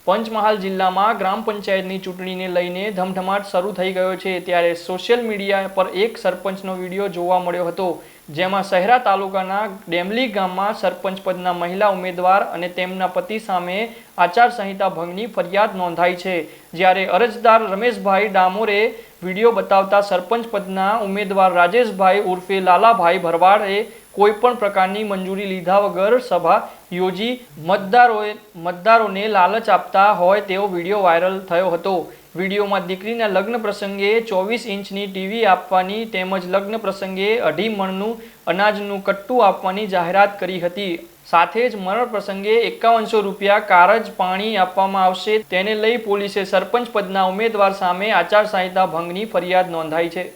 પંચમહાલ જિલ્લામાં ગ્રામ પંચાયતની ચૂંટણીને લઈને ધમધમાટ શરૂ થઈ ગયો છે ત્યારે સોશિયલ મીડિયા પર એક સરપંચનો વિડીયો જોવા મળ્યો હતો, જેમાં શહેરા તાલુકાના ડેમલી ગામમાં સરપંચ પદના મહિલા ઉમેદવાર અને તેમના પતિ સામે આચારસંહિતા ભંગની ફરિયાદ નોંધાઈ છે। જ્યારે અરજદાર રમેશભાઈ ડામોરે વિડીયો બતાવતા સરપંચ પદના ઉમેદવાર રાજેશભાઈ ઉર્ફે લાલાભાઈ ભરવાડે કોઈપણ પ્રકારની મંજૂરી લીધા વગર સભા યોજી મતદારોને લાલચ આપતા હોય તેવો વિડીયો વાયરલ થયો હતો। વિડીયોમાં દીકરીના લગ્ન પ્રસંગે 24 ઇંચની ટીવી આપવાની તેમજ લગ્ન પ્રસંગે 2.5 મણનું અનાજનું કટ્ટું આપવાની જાહેરાત કરી હતી। સાથે જ મરણ પ્રસંગે 5100 રૂપિયા કારજ પાણી આપવામાં આવશે। તેને લઈ પોલીસે સરપંચ પદના ઉમેદવાર સામે આચારસંહિતા ભંગની ફરિયાદ નોંધાઈ છે।